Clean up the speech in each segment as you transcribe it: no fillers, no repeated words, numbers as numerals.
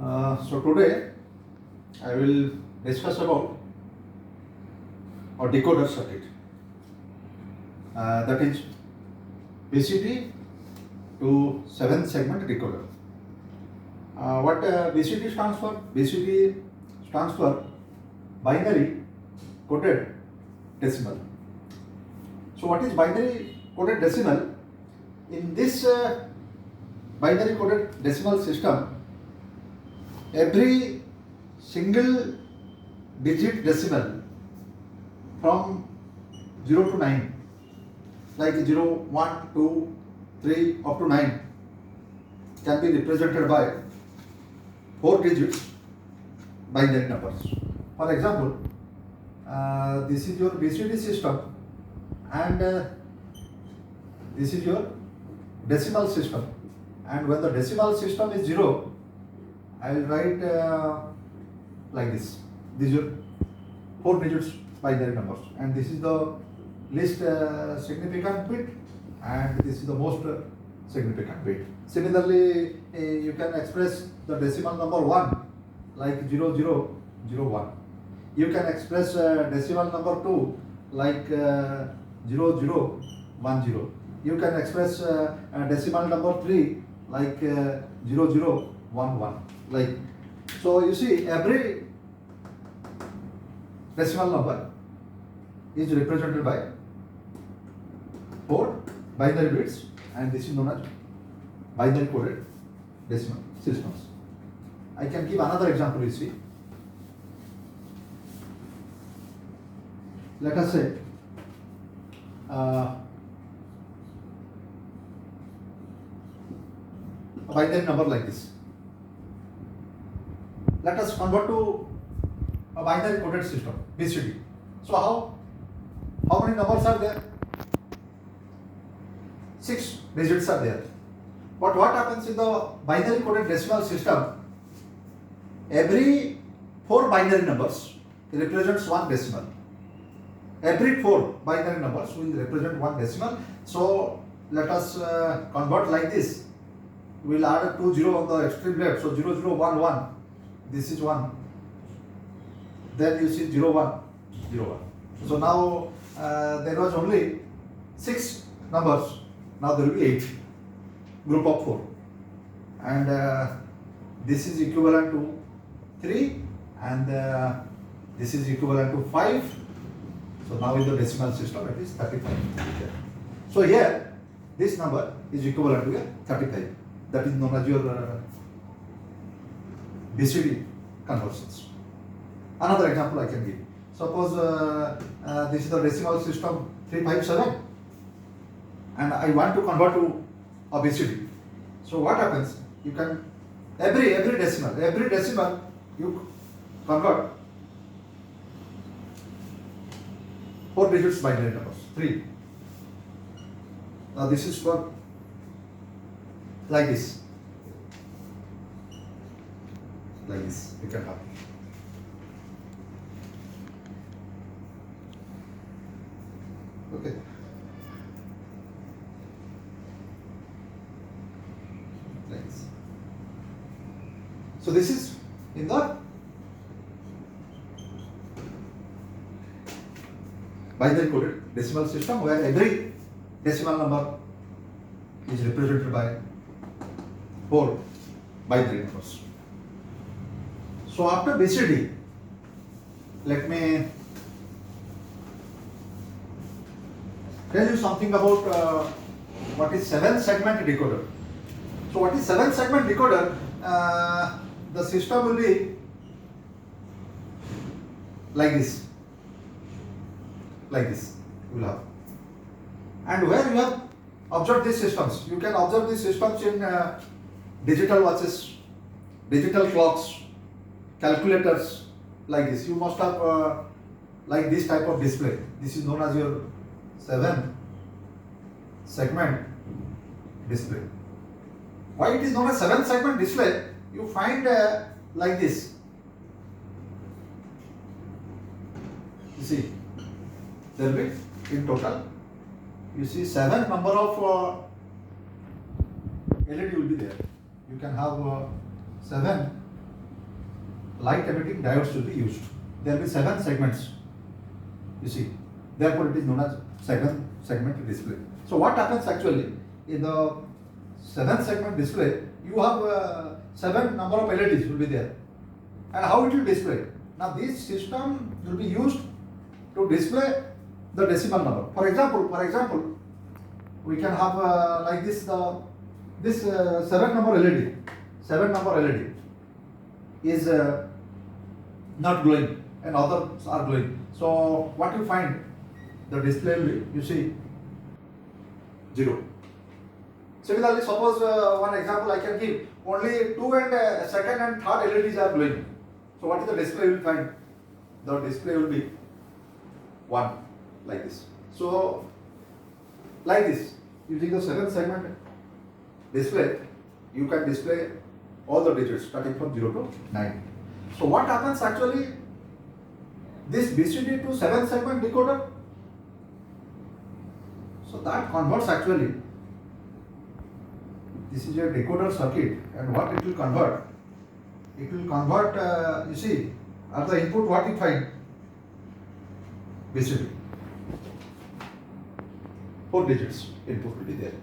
So today I will discuss about a decoder circuit, that is BCD to 7 segment decoder. What BCD stands for? BCD stands for binary coded decimal. So what is binary coded decimal? In this binary coded decimal system, every single digit decimal from 0 to 9, like 0, 1, 2, 3 up to 9, can be represented by 4 digits binary numbers. For example, this is your BCD system and this is your decimal system, and when the decimal system is 0, I will write like this. These are 4 digits binary numbers, and this is the least significant bit, and this is the most significant bit. Similarly, you can express the decimal number 1 like 0001. You can express decimal number 2 like 0010. You can express decimal number 3 like 0011. Like, so you see, every decimal number is represented by 4 binary bits, and this is known as binary coded decimal systems. I can give another example. You see, let us say a binary number like this. Let us convert to a binary coded system, BCD. So how many numbers are there? 6 digits are there. But what happens in the binary coded decimal system? Every 4 binary numbers represents 1 decimal. Every 4 binary numbers will represent 1 decimal. So let us convert like this. We will add a 20 on the extreme left. So 0011. This is 1. Then you see 0101. So now there was only 6 numbers. Now there will be 8. Group of 4. And this is equivalent to 3. And this is equivalent to 5. So now in the decimal system it is 35. So here this number is equivalent to 35. That is known as your BCD conversions. Another example I can give. Suppose this is the decimal system 357, and I want to convert to a BCD. So what happens? You can every decimal you convert 4 digits binary numbers. 3. Now this is for like this. Like this, you can have. Okay. Like this. So this is in the binary coded decimal system, where every decimal number is represented by 4 binary numbers. So after BCD, let me tell you something about what is 7 segment decoder. So what is 7 segment decoder? The system will be like this. Like this you will have. And where you have observed these systems, you can observe these systems in digital watches, digital clocks, calculators, like this. You must have like this type of display. This is known as your 7 segment display. Why it is known as 7 segment display? You find like this. You see, there will be in total, you see 7 number of LED will be there. You can have 7 light emitting diodes will be used. There will be 7 segments. You see, therefore it is known as 7 segment display. So what happens actually in the 7 segment display? You have 7 number of LEDs will be there, and how it will display? Now this system will be used to display the decimal number. For example, we can have like this this 7 number LED. 7 number LED is not glowing and others are glowing. So what you find, the display will be, you see, 0. Similarly, suppose one example I can give, only 2 and second and third LEDs are glowing. So what is the display you will find? The display will be 1, like this. So like this, using the 7 segment display, you can display all the digits starting from 0 to 9. So what happens actually? This BCD to 7 segment decoder, so that converts actually, this is a decoder circuit, and what it will convert? It will convert, you see, at the input what you find? BCD. 4 digits input will be there.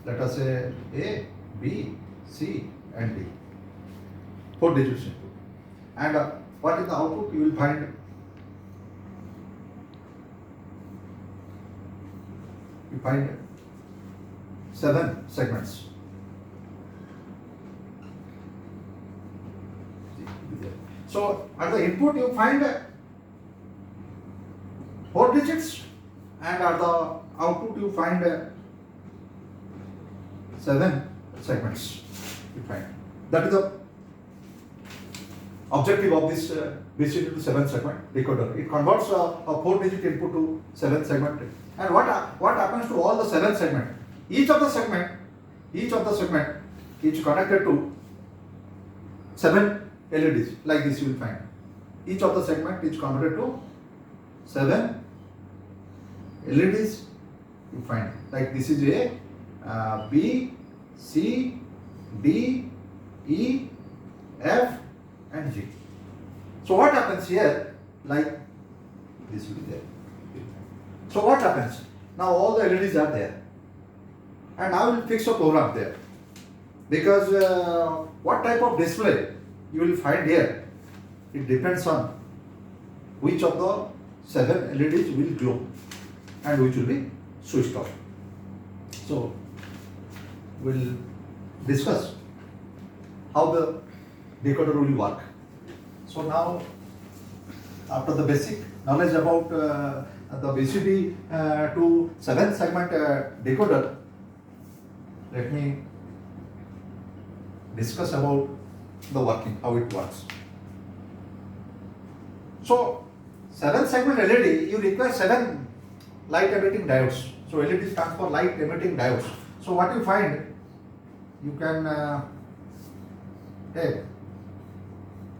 Let us say A, B, C and D. 4 digits input. And what is the output? You will find, you find 7 segments. So at the input you find 4 digits, and at the output you find 7 segments. You find that is the objective of this BCD to 7 segment decoder. It converts a 4 digit input to 7 segment. And what happens to all the 7 segment? Each of the segment is connected to 7 LEDs, like this you will find. Each of the segment is converted to 7 LEDs you find. Like this is A, B, C, D, E, F and G. So what happens here? Like this will be there. So what happens? Now all the LEDs are there, and I will fix a program there, because what type of display you will find here, it depends on which of the 7 LEDs will glow and which will be switched off. So we'll discuss how the decoder will work. So now, after the basic knowledge about the BCD to 7 segment decoder, let me discuss about the working, how it works. So 7 segment LED, you require 7 light emitting diodes. So LED stands for light emitting diodes. So what you find, you can take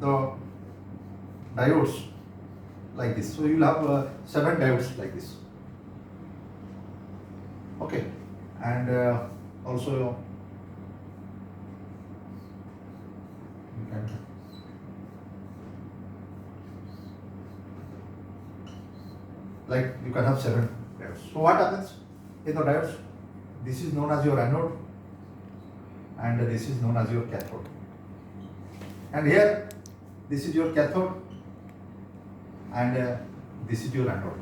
the diodes like this. So you will have 7 diodes like this. Okay, and also you can have 7 diodes. So what happens in the diodes? This is known as your anode, and this is known as your cathode. And here, this is your cathode, and this is your anode.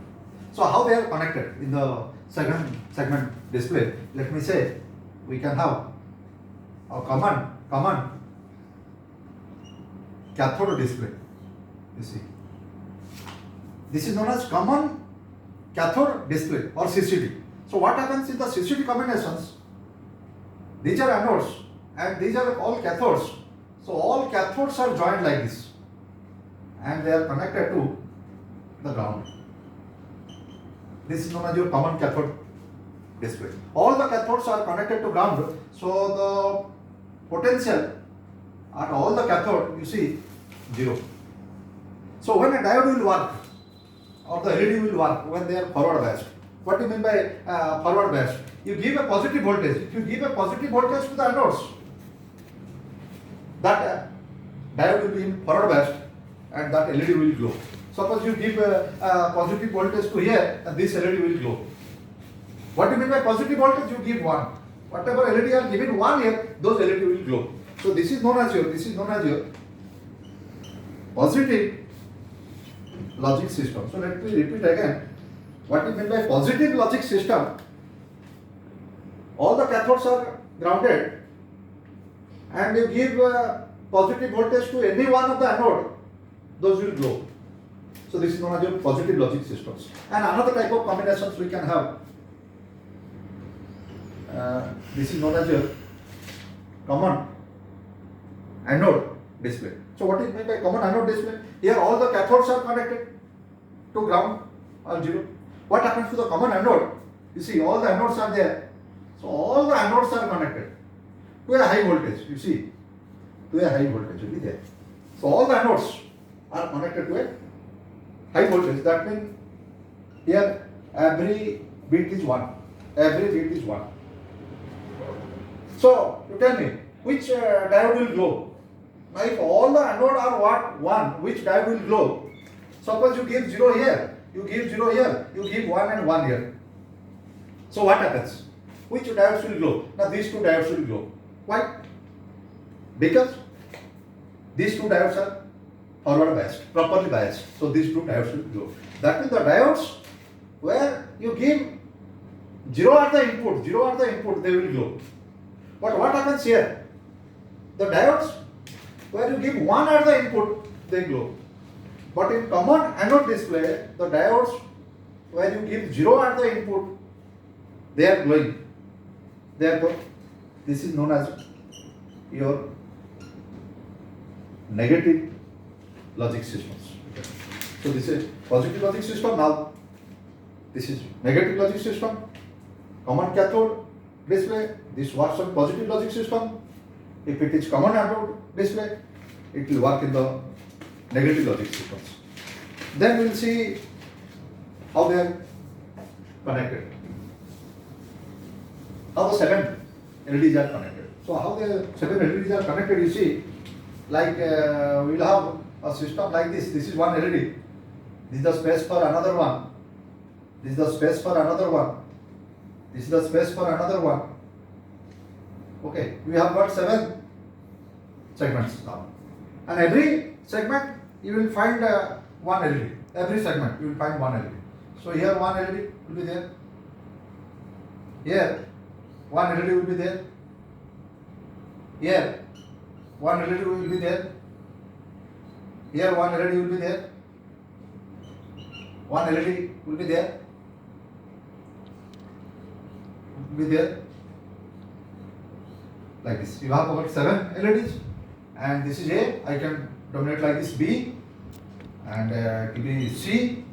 So how they are connected in the segment display? Let me say, we can have a common cathode display. You see, this is known as common cathode display or CCD. So what happens in the CCD combinations? These are anodes and these are all cathodes. So all cathodes are joined like this, and they are connected to the ground. This is known as your common cathode display. All the cathodes are connected to ground, so the potential at all the cathode, you see, 0. So when a diode will work or the LED will work when they are forward biased. What do you mean by forward biased? You give a positive voltage. If you give a positive voltage to the anodes, that diode will be in forward biased and that LED will glow. Suppose you give a positive voltage to here and this LED will glow. What do you mean by positive voltage? You give 1. Whatever LED are given 1 here, those LED will glow. So this is known as your positive logic system. So let me repeat again. What do you mean by positive logic system? All the cathodes are grounded and you give positive voltage to any one of the anode, those will glow. So this is known as your positive logic systems. And another type of combinations we can have. This is known as your common anode display. So what is meant by common anode display? Here all the cathodes are connected to ground or zero. What happens to the common anode? You see all the anodes are there. So all the anodes are connected to a high voltage. You see, to a high voltage will be there. So all the anodes are connected to a high voltage. That means here every bit is 1. Every bit is 1. So you tell me which diode will glow? Now if all the anode are what? 1, which diode will glow? Suppose you give 0 here, you give 0 here, you give 1 and 1 here. So what happens? Which diodes will glow? Now these two diodes will glow. Why? Because these two diodes are forward biased, properly biased. So these two diodes will glow. That means the diodes where you give 0 are the input, they will glow. But what happens here? The diodes where you give 1 are the input, they glow. But in common anode display, the diodes where you give 0 are the input, they are glowing. Therefore, this is known as your negative logic systems. So this is positive logic system. Now this is negative logic system. Common cathode display. This works on positive logic system. If it is common anode display, it will work in the negative logic systems. Then we will see how they are connected. How the 7 LEDs are connected. So how the 7 LEDs are connected, you see, like we will have a system like this. This is one LED. This is the space for another one. This is the space for another one. This is the space for another one. Okay, we have got 7 segments now. And every segment you will find one LED. Every segment you will find one LED. So here one LED will be there. Here one LED will be there. Here one LED will be there. Here one LED will be there. One LED will be there. Will be there. Like this. You have about 7 LEDs, and this is A. I can dominate like this B, and it will be C,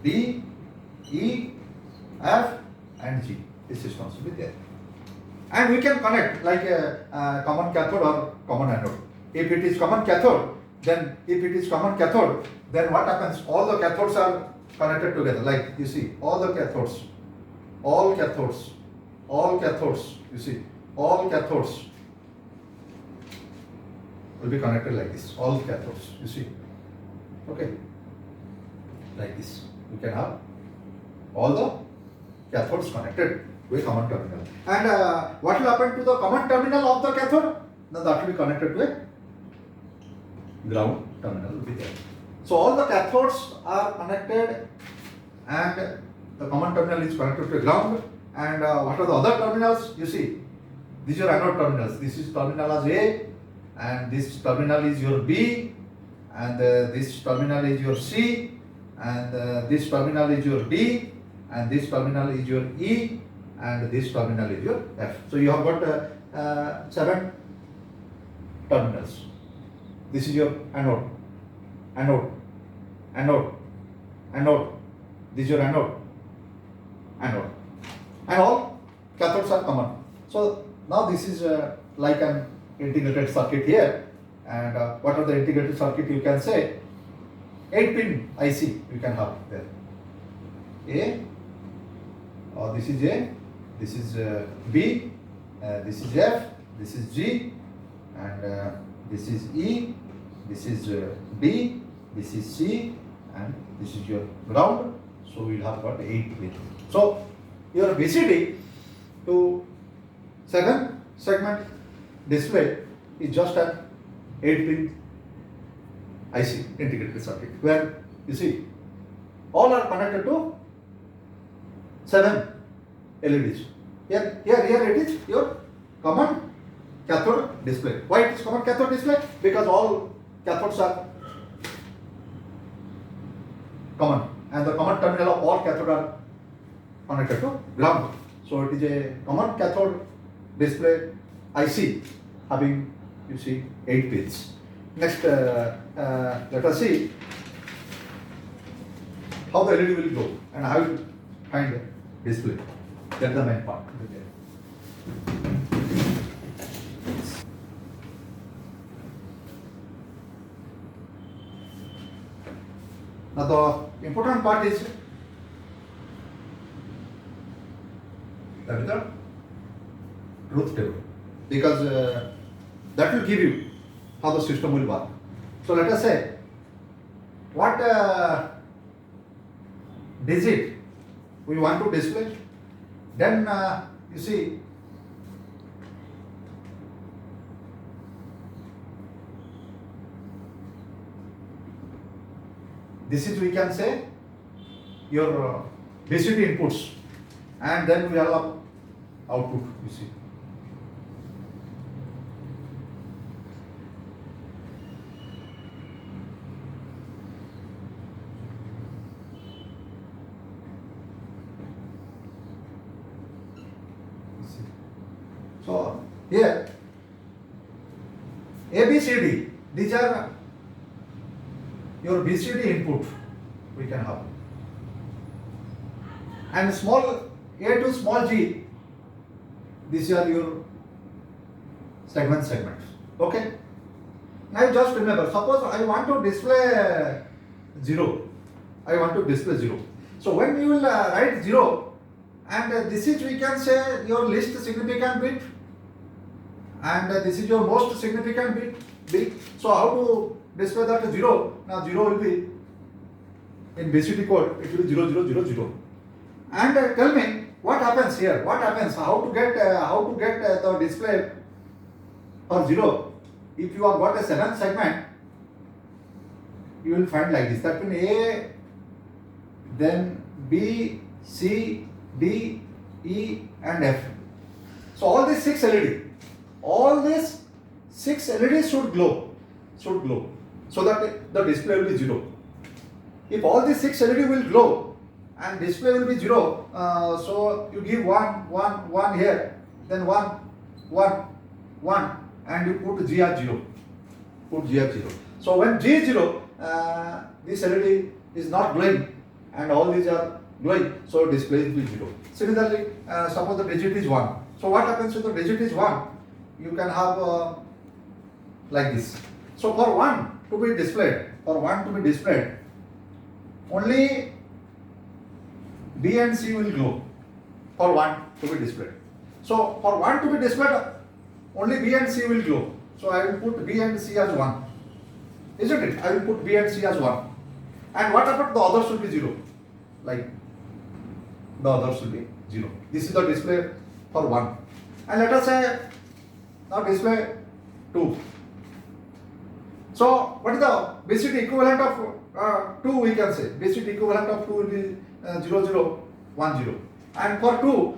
D, E, F, and G. This system will be there. And we can connect like a common cathode or common anode. If it is common cathode, then what happens? All the cathodes are connected together. Like you see, all cathodes, you see, all cathodes will be connected like this. All cathodes, you see. Okay, like this. We can have all the cathodes connected to a common terminal. And what will happen to the common terminal of the cathode? Now that will be connected to a ground terminal will be there. So all the cathodes are connected, and the common terminal is connected to a ground. And what are the other terminals? You see, these are anode terminals. This is terminal as A, and this terminal is your B, and this terminal is your C, and this terminal is your D, and this terminal is your E, and this terminal is your F. So you have got 7 terminals. This is your anode. This is your anode. And all cathodes are common. So now this is like an integrated circuit here. And what are the integrated circuit you can say? 8-pin IC you can have there. This is A, this is B, this is F, this is G, and This is E, this is B, this is C, and this is your ground. So we'll have got 8 pins. So your BCD to 7 segment display is just an 8-pin IC integrated circuit, where you see all are connected to 7 LEDs. Here it is your common cathode display. Why it is common cathode display? Because all cathodes are common, and the common terminal of all cathode are connected to ground. So it is a common cathode display IC having, you see, 8 pins. Next, let us see how the LED will go and how you find the display. That's the main part. Now the important part is the truth table, because that will give you how the system will work. So let us say what digit we want to display. Then you see this is, we can say, your BCD inputs, and then we have output, you see. So here A, B, C, D, these are your BCD input we can have, and small a to small g, these are your segments. Okay. Now just remember, suppose I want to display 0. I want to display 0. So when you will write 0, and this is, we can say, your least significant bit, and this is your most significant bit. So how to display that 0? Now 0 will be in BCD code, it will be 0, 0, 0, 0. And tell me what happens here. What happens? How to get the display for 0? If you have got a 7 segment, you will find like this. That means A, then B, C, D, E, and F. So all these 6 LED, all these 6 LEDs should glow, so that the display will be 0. If all these 6 LED will glow and display will be 0, so you give 1 here, then 1, and you put G as 0. So when G is 0, this LED is not glowing, and all these are glowing, so display will be 0. Similarly, suppose the digit is 1. So what happens if the digit is 1? You can have like this. So for 1 to be displayed, only B and C will glow for 1 to be displayed. So for 1 to be displayed, only B and C will glow. So I will put B and C as 1. Isn't it? I will put B and C as 1. And what about the others will be 0? Like the others will be 0. This is the display for 1. And let us say now display 2. So what is the BCD equivalent of 2? We can say BCD equivalent of 2 will be 0, 0, 1, 0. And for 2,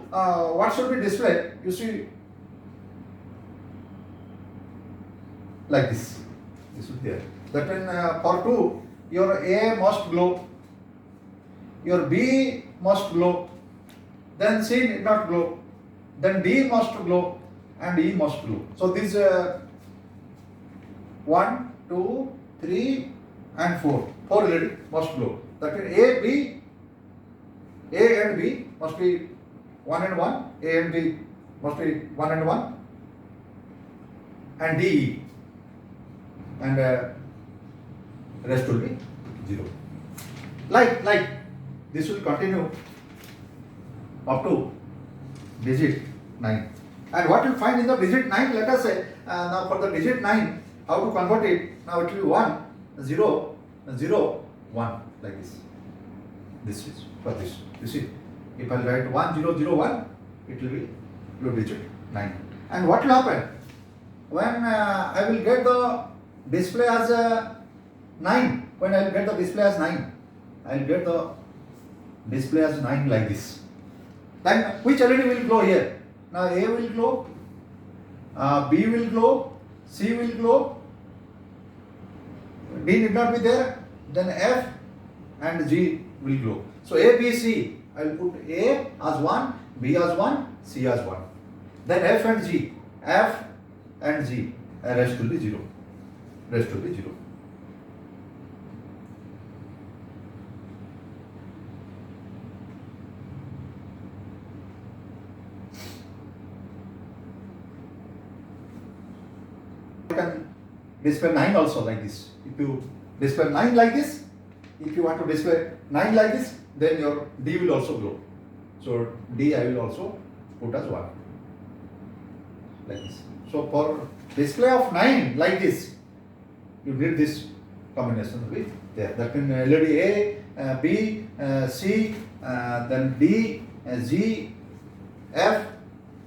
what should be displayed? You see, like this. This will be there. That means for 2, your A must glow, your B must glow, then C need not glow, then D must glow, and E must glow. So these 1, 2, 3, and 4 LED must glow. That means A and B must be 1 and 1, A and B must be 1 and 1, and D, E, and rest will be 0. Like this will continue up to digit 9. And what you find in the digit 9, let us say, now for the digit 9, how to convert it? Now it will be 1, 0, 0, 1 like this. This is for this. You see, if I write 1, 0, 0, 1, it will be low digit 9. And what will happen when I will get the display as 9? When I will get the display as 9, I will get the display as 9 like this. Then which LED will glow here? Now A will glow, B will glow, C will glow, D need not be there, then F and G will glow. So A, B, C, I will put A as 1, B as 1, C as 1. Then F and G, F and G, rest will be 0. Rest will be 0. You can display 9 also like this. If you display 9 like this, if you want to display 9 like this, then your D will also glow. So D I will also put as 1 like this. So for display of 9 like this, you need this combination will be there. That means LED A, B, C, then D, G, F,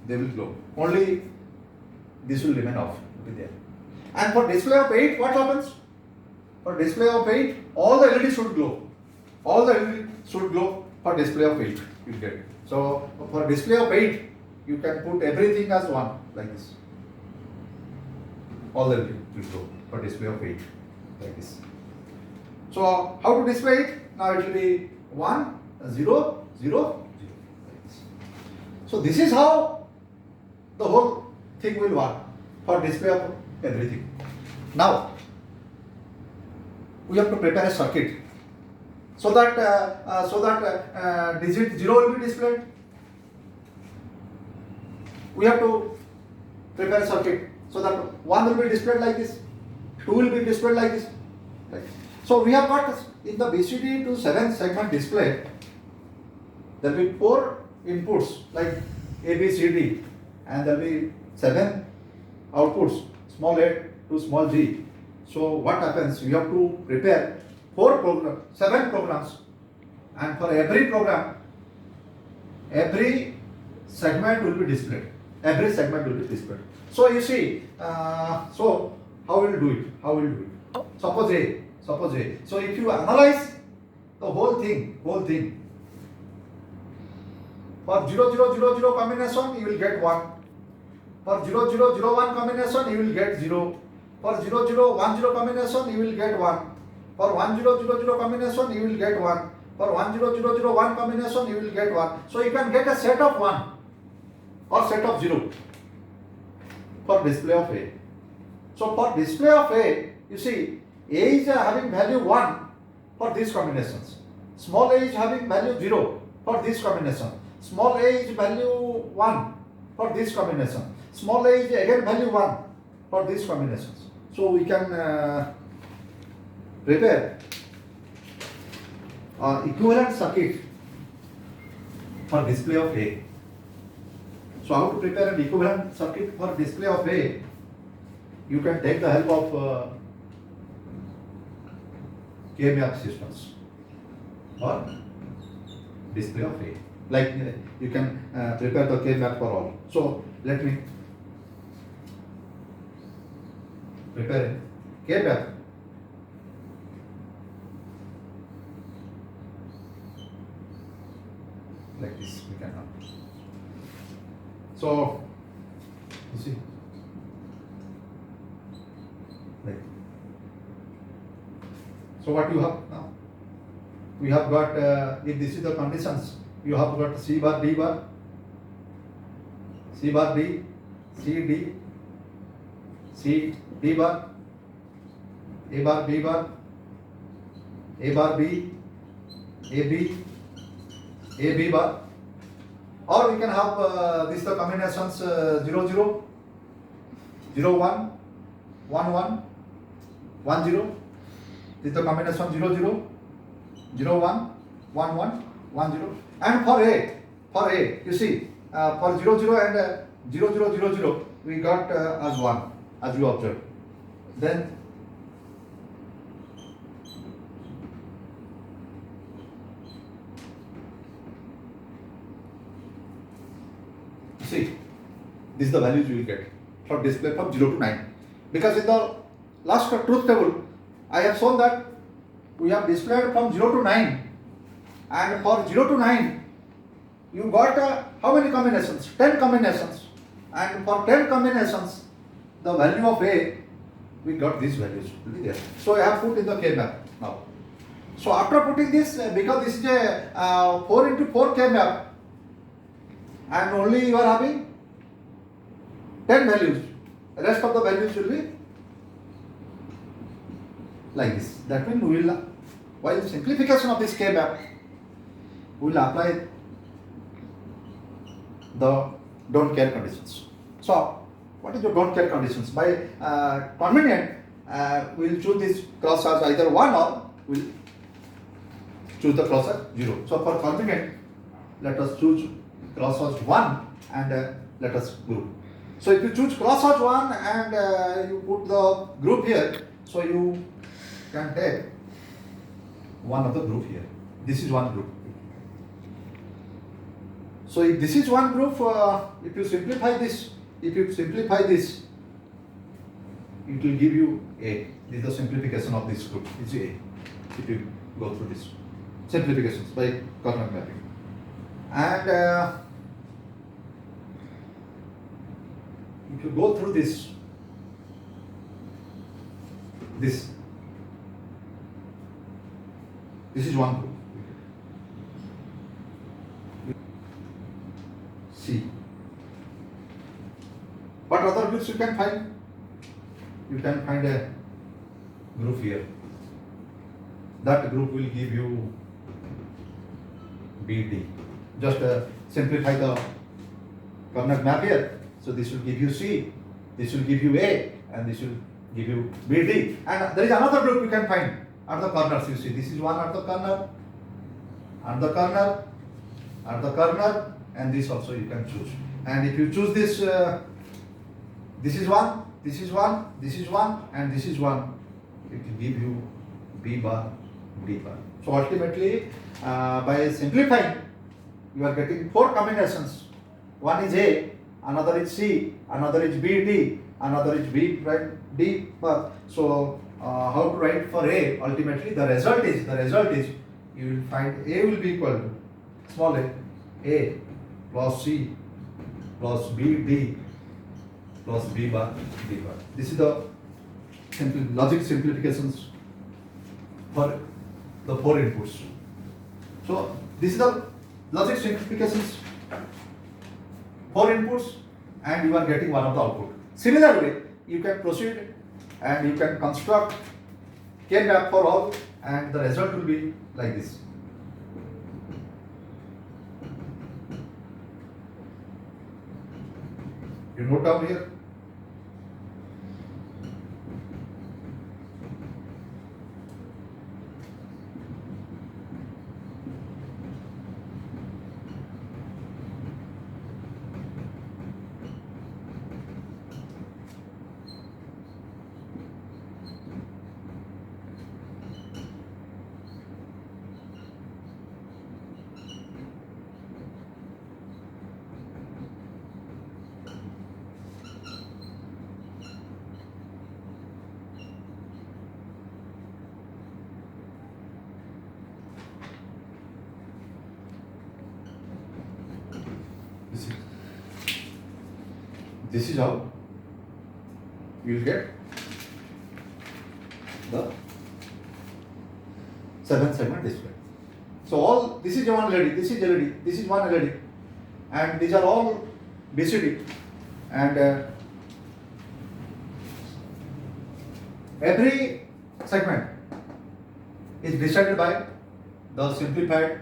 they will glow. Only this will remain off, will be there. And for display of 8, what happens? For display of 8, all the LEDs should glow. All the LEDs should glow for display of 8, you get. So for display of 8, you can put everything as 1 like this. All the LEDs will glow for display of 8 like this. So how to display it? Now it will be 1, 0, 0, 0 like this. So this is how the whole thing will work for display of everything. Now we have to prepare a circuit so that digit 0 will be displayed. We have to prepare a circuit so that 1 will be displayed like this, 2 will be displayed like this. Right. So we have got in the BCD to 7 segment display, there will be 4 inputs like A, B, C, D, and there will be 7 outputs, small a to small g. So what happens? You have to prepare 7 programs, and for every program, every segment will be displayed. Every segment will be displayed. So you see, so how will you do it? How will you do it? Suppose A. So if you analyze the whole thing, for 0, 0, 0, 0 combination, you will get 1. For 0, 0, 0, 1 combination, you will get 0. For 0, 0, 1, 0 combination, you will get 1. For 1, 0, 0, 0 combination, you will get 1. For 1, 0, 0, 0, 1 combination, you will get 1. So you can get a set of 1 or set of 0 for display of A. So for display of A, you see, A is having value 1 for these combinations. Small a is having value 0 for this combination. Small a is value 1 for this combination. Small a is again value 1 for these combinations. So we can prepare equivalent circuit for display of A. So how to prepare an equivalent circuit for display of A? You can take the help of K-map systems or display of A. Like you can prepare the K-map for all. So let me prepare a K-map. Like this we can have. So you see, like, so what you have now? We have got if this is the conditions, you have got C bar, D bar, C bar D, C D, C D bar, A bar B bar, A bar B, A B, A B bar, or we can have this the combinations 0 0, 0 1, 1 1, 1 0. This is the combination 0 0, 0 1, 1 1, 1 0. And for A, you see, for 0 0 and 0 0 0 0, we got as 1, as you observe. Then see, this is the values you will get from display from 0 to 9. Because in the last truth table, I have shown that we have displayed from 0 to 9. And for 0 to 9, you got how many combinations? 10 combinations. And for 10 combinations, the value of A, we got these values will be there. So I have put in the K map now. So after putting this, because this is a 4 into 4 K map, and only you are having 10 values. The rest of the values will be like this. That means we will, while simplification of this K map, we will apply the don't care conditions. So, what is your don't care conditions? By convenient, we will choose this cross as either 1 or we will choose the cross as 0. So, for convenient, let us choose cross as 1 and let us group. So, if you choose cross as 1 and you put the group here, so you can take one of the group here. This is one group. So if this is one group, if you simplify this, it will give you A. This is the simplification of this group. It's A. If you go through this simplifications by Karnack mapping, and if you go through this is one group. C. What other groups you can find? You can find a group here. That group will give you BD. Just simplify the Karnack map here. So this will give you C, this will give you A, and this will give you BD. And there is another group you can find at the corners. You see, this is one at the corner, at the corner, at the corner, and this also you can choose. And if you choose this, this is one, this is one, this is one, and this is one, it will give you B bar, D bar. So ultimately, by simplifying, you are getting 4 combinations. One is A, another is C, another is B, D, another is B, right, D bar. So how to write for A? Ultimately, the result is you will find A will be equal to small a plus C plus B, D plus B bar, D bar. This is the logic simplifications for the 4 inputs. So this is the logic simplifications, 4 inputs, and you are getting one of the output. Similar way, you can proceed and you can construct K map for all, and the result will be like this. You note down here. This is how you will get the 7-segment display. So all this is one LED, this is LED, this is one LED, and these are all BCD, and every segment is decided by the simplified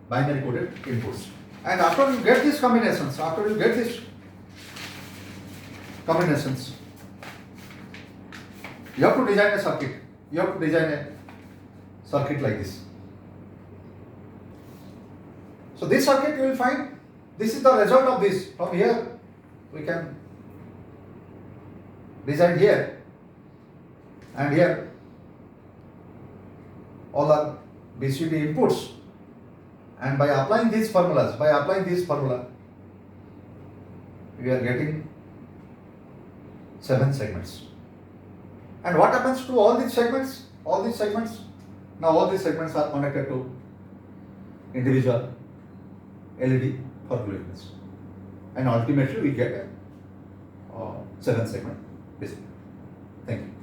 binary coded inputs. And after you get these combinations, you have to design a circuit. You have to design a circuit like this. So this circuit you will find, this is the result of this. From here we can design here and here all are BCD inputs, and by applying these formulas, we are getting 7 segments. And what happens to all these segments? Now all these segments are connected to individual LED for luminance, and ultimately we get a 7 segment basically. Thank you.